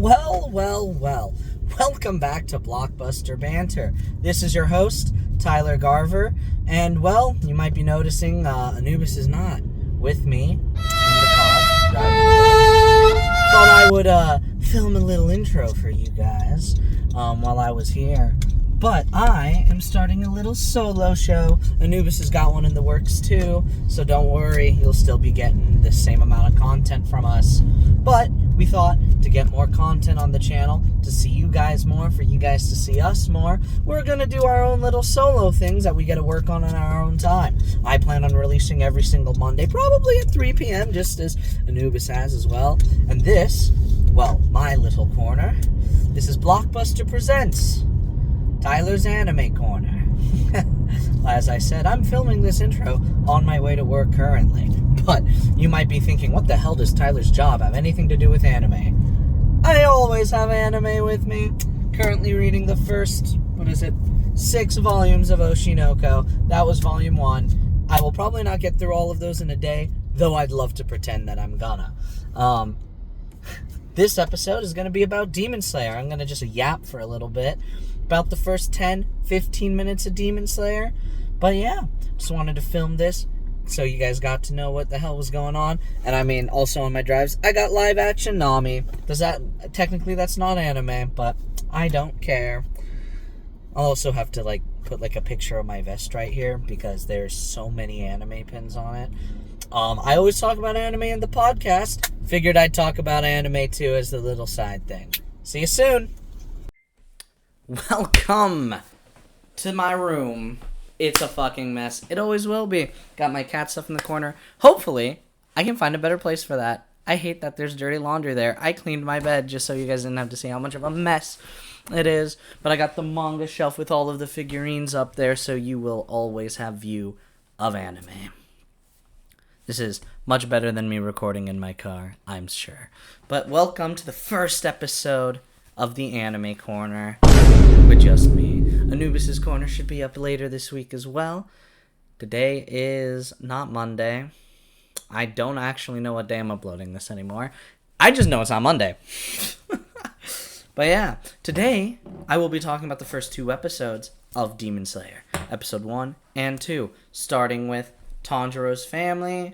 Well. Welcome back to Blockbuster Banter. This is your host, Tyler Garver, and you might be noticing Anubis is not with me in the car driving the bus. Thought I would film a little intro for you guys while I was here. But I am starting a little solo show. Anubis has got one in the works too, so don't worry, you'll still be getting the same amount of content from us. But we thought to get more content on the channel, to see you guys more, for you guys to see us more, we're going to do our own little solo things that we get to work on in our own time. I plan on releasing every single Monday, probably at 3 p.m., just as Anubis has as well. And this, my little corner, this is Blockbuster Presents Tyler's Anime Corner. As I said, I'm filming this intro on my way to work currently. But you might be thinking, what the hell does Tyler's job have anything to do with anime? I always have anime with me. Currently reading the first, 6 volumes of Oshinoko. That was volume 1. I will probably not get through all of those in a day, though I'd love to pretend that I'm gonna. This episode is going to be about Demon Slayer. I'm going to just yap for a little bit about the first 10-15 minutes of Demon Slayer. But yeah, just wanted to film this so you guys got to know what the hell was going on. And also on my drives, I got live action Nami. Technically that's not anime, but I don't care. I'll also have to put a picture of my vest right here because there's so many anime pins on it. I always talk about anime in the podcast. Figured I'd talk about anime too as the little side thing. See you soon. Welcome to my room. It's a fucking mess. It always will be. Got my cat stuff in the corner. Hopefully, I can find a better place for that. I hate that there's dirty laundry there. I cleaned my bed just so you guys didn't have to see how much of a mess it is. But I got the manga shelf with all of the figurines up there so you will always have view of anime. This is much better than me recording in my car, I'm sure. But welcome to the first episode of the Anime Corner with just me. Anubis' Corner should be up later this week as well. Today is not Monday. I don't actually know what day I'm uploading this anymore. I just know it's on Monday. But yeah, today I will be talking about the first 2 episodes of Demon Slayer. Episode 1 and 2, starting with Tanjiro's family,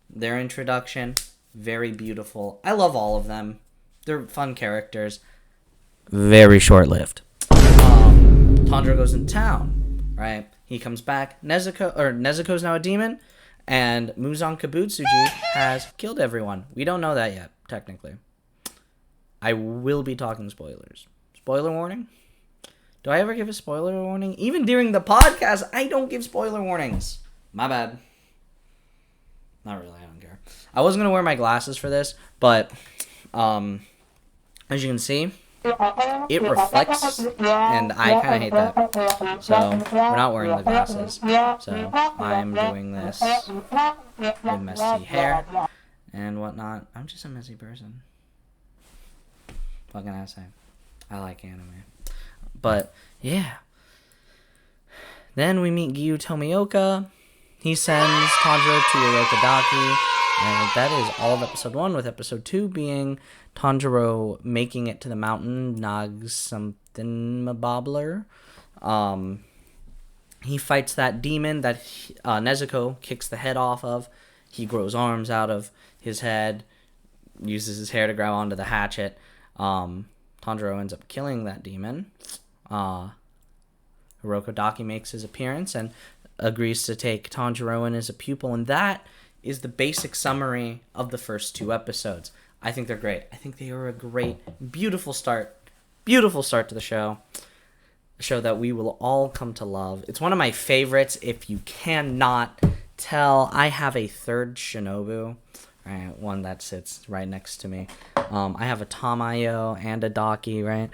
their introduction, very beautiful. I love all of them. They're fun characters. Very short-lived. Tanjiro goes in town, right? He comes back. Nezuko's now a demon, and Muzan Kabutsuji has killed everyone. We don't know that yet, technically. I will be talking spoilers. Spoiler warning? Do I ever give a spoiler warning? Even during the podcast, I don't give spoiler warnings. My bad. Not really, I don't care. I wasn't going to wear my glasses for this, but as you can see, it reflects, and I kind of hate that. So, we're not wearing the glasses. So, I'm doing this with messy hair and whatnot. I'm just a messy person. What can I say? I like anime. But, yeah. Then we meet Gyu Tomioka. He sends Tanjiro to Urokodaki, and that is all of episode 1, with episode 2 being Tanjiro making it to the mountain, Nag something Mabobler. He fights that demon that Nezuko kicks the head off of. He grows arms out of his head, uses his hair to grab onto the hatchet. Tanjiro ends up killing that demon. Urokodaki makes his appearance and agrees to take Tanjiro in as a pupil, and that is the basic summary of the first 2 episodes. I think they're great. I think they are a great, beautiful start to the show. A show that we will all come to love. It's one of my favorites. If you cannot tell, I have a third Shinobu, right? One that sits right next to me. I have a Tamayo and a Daki, right?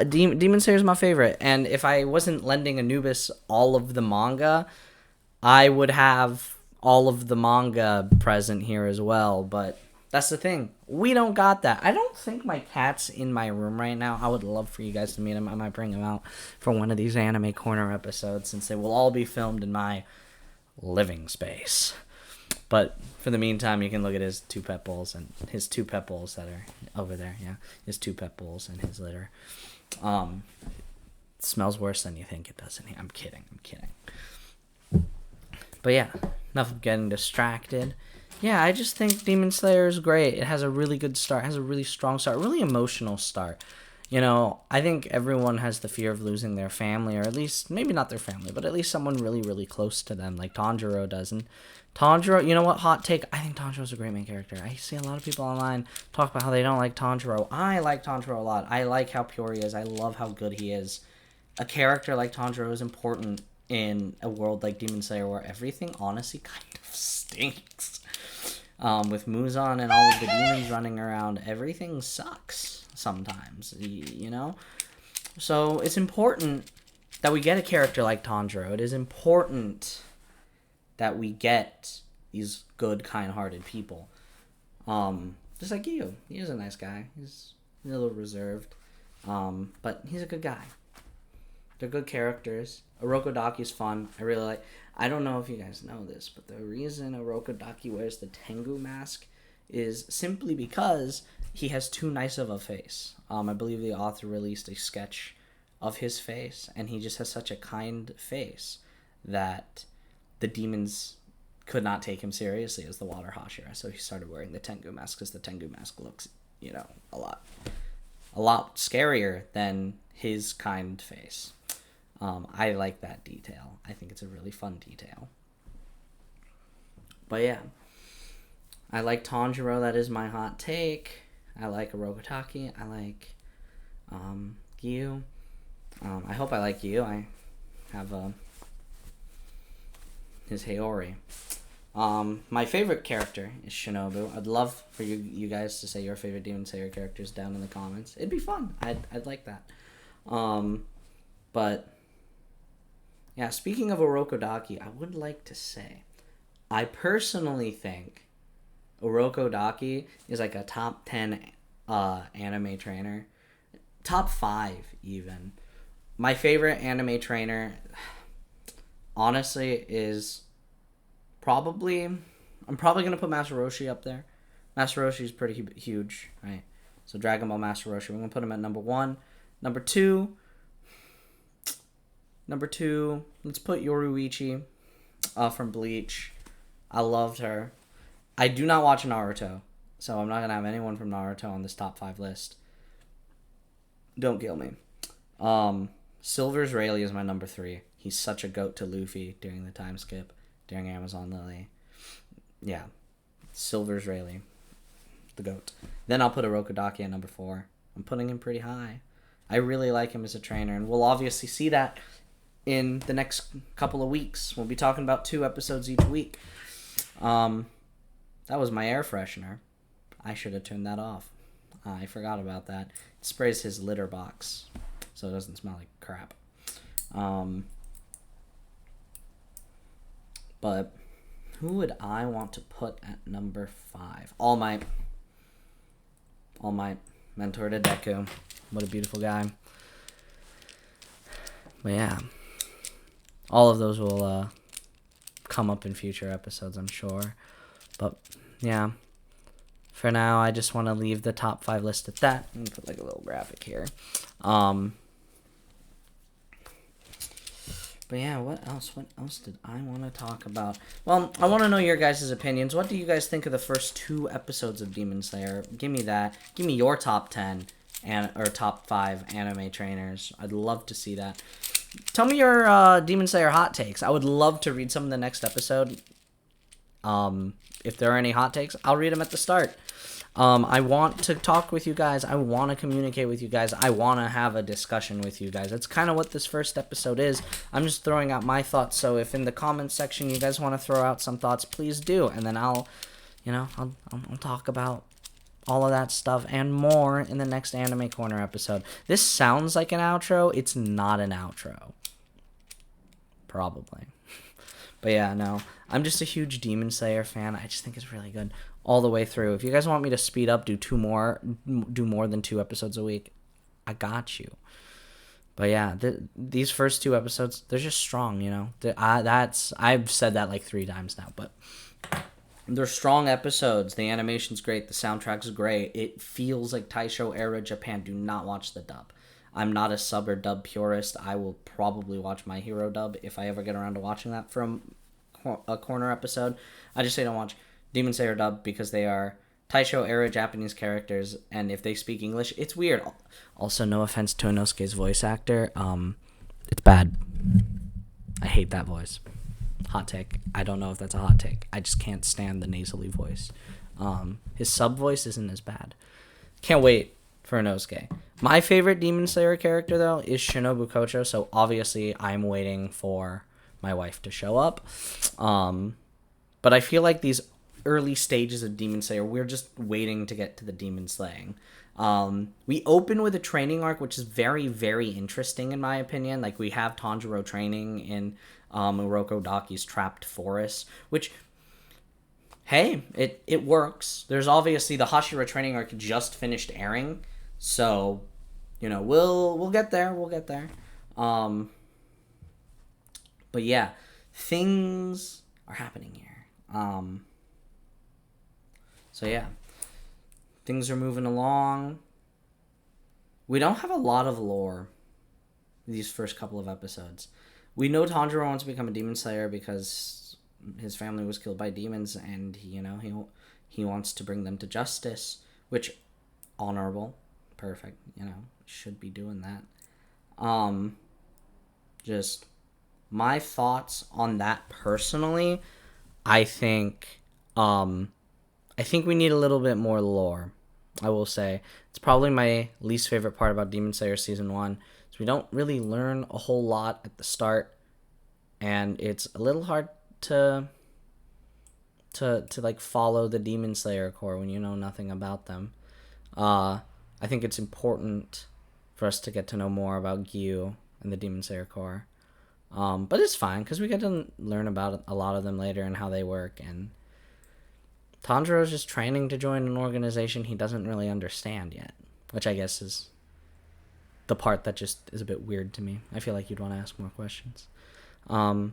Demon Slayer is my favorite, and if I wasn't lending Anubis all of the manga, I would have all of the manga present here as well, but that's the thing. We don't got that. I don't think my cat's in my room right now. I would love for you guys to meet him. I might bring him out for one of these Anime Corner episodes, since they will all be filmed in my living space. But for the meantime, you can look at his two pet bulls that are over there. Yeah, his two pet bulls and his litter. It smells worse than you think it does in here. I'm kidding. But yeah, enough of getting distracted. Yeah, I just think Demon Slayer is great. It has a really good start. It has a really strong start. Really emotional start. You know, I think everyone has the fear of losing their family, or at least, maybe not their family, but at least someone really, really close to them, like Tanjiro does. And Tanjiro, you know what, hot take, I think Tanjiro's a great main character. I see a lot of people online talk about how they don't like Tanjiro. I like Tanjiro a lot. I like how pure he is. I love how good he is. A character like Tanjiro is important in a world like Demon Slayer where everything honestly kind of stinks. With Muzan and all of the demons running around, everything sucks sometimes, you know? So it's important that we get a character like Tanjiro. It is important that we get these good, kind-hearted people. Just like you. He is a nice guy. He's a little reserved. But he's a good guy. They're good characters. Orokodaki's fun. I really like... I don't know if you guys know this, but the reason Orokodaki wears the Tengu mask is simply because he has too nice of a face. I believe the author released a sketch of his face, and he just has such a kind face that the demons could not take him seriously as the Water Hashira. So he started wearing the Tengu mask because the Tengu mask looks, you know, a lot scarier than his kind face. I like that detail. I think it's a really fun detail. But yeah, I like Tanjiro. That is my hot take. I like Orokodaki. I like Gyu. I hope I like Gyu. I have his Haori. My favorite character is Shinobu. I'd love for you guys to say your favorite Demon Slayer characters down in the comments. It'd be fun. I'd like that. But yeah, speaking of Orokodaki, I would like to say, I personally think Orokodaki is like a top 10 anime trainer. Top 5 even. My favorite anime trainer, honestly, is probably... I'm probably going to put Master Roshi up there. Master Roshi is pretty huge, right? So Dragon Ball Master Roshi, we're going to put him at number 1. Number 2, let's put Yoruichi from Bleach. I loved her. I do not watch Naruto, so I'm not going to have anyone from Naruto on this top 5 list. Don't kill me. Silver's Rayleigh is my number 3. He's such a goat to Luffy during the time skip, during Amazon Lily. Yeah. Silver's Rayleigh. The goat. Then I'll put Orokodaki at number 4. I'm putting him pretty high. I really like him as a trainer, and we'll obviously see that in the next couple of weeks. We'll be talking about 2 episodes each week. That was my air freshener. I should have turned that off. I forgot about that. It sprays his litter box, so it doesn't smell like crap. But who would I want to put at number 5? All Might. Mentor to Deku. What a beautiful guy. But yeah, all of those will come up in future episodes, I'm sure. But yeah, for now, I just want to leave the top 5 list at that. I'm gonna put like a little graphic here. But yeah, what else did I want to talk about? Well, I want to know your guys' opinions. What do you guys think of the first 2 episodes of Demon Slayer? Give me that. Give me your top 10 or top 5 anime trainers. I'd love to see that. Tell me your Demon Slayer hot takes. I would love to read some in the next episode. If there are any hot takes, I'll read them at the start. I want to talk with you guys. I want to communicate with you guys. I want to have a discussion with you guys. That's kind of what this first episode is. I'm just throwing out my thoughts. So if in the comments section you guys want to throw out some thoughts, please do. And then I'll talk about all of that stuff and more in the next Anime Corner episode. This sounds like an outro. It's not an outro. Probably. But yeah, no. I'm just a huge Demon Slayer fan. I just think it's really good all the way through. If you guys want me to speed up, do more than 2 episodes a week, I got you. But yeah, these first 2 episodes, they're just strong, you know. I've said that like 3 times now, but They're strong episodes. The animation's great. The soundtrack's great. It feels like Taisho era Japan. Do not watch the dub. I'm not a sub or dub purist. I will probably watch My Hero dub if I ever get around to watching that from a corner episode. I just say don't watch Demon Slayer dub because they are Taisho era Japanese characters, and if they speak English, it's weird. Also, no offense to Inosuke's voice actor, it's bad. I hate that voice. Hot take. I don't know if that's a hot take. I just can't stand the nasally voice. His sub voice isn't as bad. Can't wait for Inosuke. My favorite Demon Slayer character, though, is Shinobu Kocho, so obviously I'm waiting for my wife to show up. But I feel like these early stages of Demon Slayer, we're just waiting to get to the demon slaying. We open with a training arc, which is very, very interesting in my opinion. Like, we have Tanjiro training in Urokodaki's trapped forest, which, hey, it works. There's obviously the Hashira training arc just finished airing, so we'll get there. But yeah, things are happening here. So yeah, things are moving along. We don't have a lot of lore these first couple of episodes. We know Tanjiro wants to become a demon slayer because his family was killed by demons, and he wants to bring them to justice, which, honorable, perfect. Should be doing that. Just my thoughts on that personally. I think we need a little bit more lore. I will say it's probably my least favorite part about Demon Slayer season 1. So we don't really learn a whole lot at the start, and it's a little hard to like follow the Demon Slayer core when you know nothing about them. I think it's important for us to get to know more about Gyu and the Demon Slayer core. But it's fine because we get to learn about a lot of them later and how they work, and Tanjiro's just training to join an organization he doesn't really understand yet, which I guess is the part that just is a bit weird to me. I feel like you'd want to ask more questions. But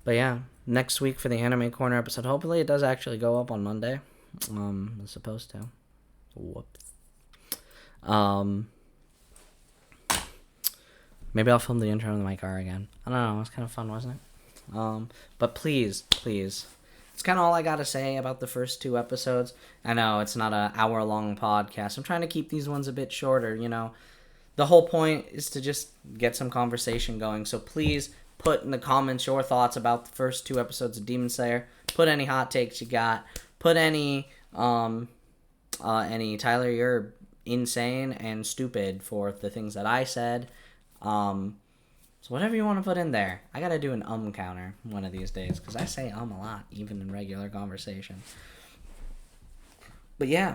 yeah, next week for the Anime Corner episode, hopefully it does actually go up on Monday. It's supposed to. Whoops. Maybe I'll film the intro in my car again. I don't know, it was kind of fun, wasn't it? But please, it's kind of all I gotta say about the first 2 episodes. I know it's not an hour-long podcast. I'm trying to keep these ones a bit shorter, The whole point is to just get some conversation going. So please put in the comments your thoughts about the first 2 episodes of Demon Slayer. Put any hot takes you got. Put any Tyler, you're insane and stupid for the things that I said. So whatever you want to put in there. I gotta do an counter one of these days, because I say a lot, even in regular conversation. But yeah,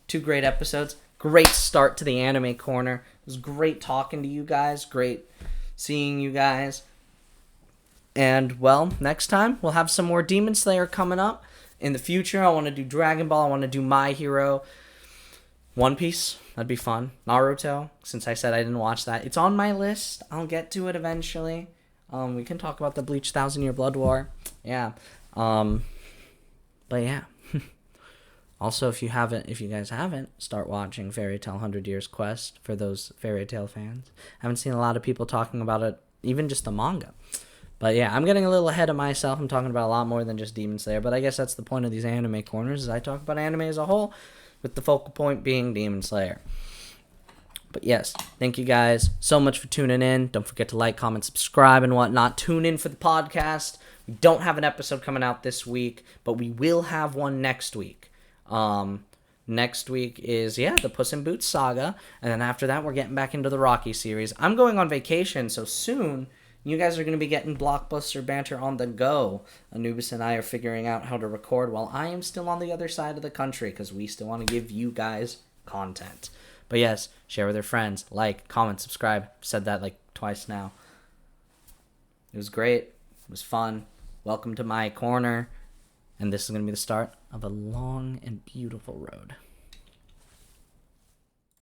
2 great episodes. Great start to the Anime Corner. It was great talking to you guys. Great seeing you guys. And, well, next time we'll have some more Demon Slayer coming up. In the future, I want to do Dragon Ball. I want to do My Hero. One Piece. That'd be fun. Naruto, since I said I didn't watch that. It's on my list. I'll get to it eventually. We can talk about the Bleach 1,000-Year Blood War. Yeah. But yeah. Also, if you guys haven't, start watching Fairy Tail 100 Years Quest for those Fairy Tail fans. I haven't seen a lot of people talking about it, even just the manga. But yeah, I'm getting a little ahead of myself. I'm talking about a lot more than just Demon Slayer. But I guess that's the point of these anime corners, is I talk about anime as a whole, with the focal point being Demon Slayer. But yes, thank you guys so much for tuning in. Don't forget to like, comment, subscribe, and whatnot. Tune in for the podcast. We don't have an episode coming out this week, but we will have one next week. Next week is, the Puss in Boots saga, and then after that, we're getting back into the Rocky series. I'm going on vacation, so soon you guys are going to be getting Blockbuster Banter on the go. Anubis and I are figuring out how to record while I am still on the other side of the country, because we still want to give you guys content. But yes, share with your friends, like, comment, subscribe. I've said that like twice now. It was great. It was fun. Welcome to my corner. And this is going to be the start of a long and beautiful road.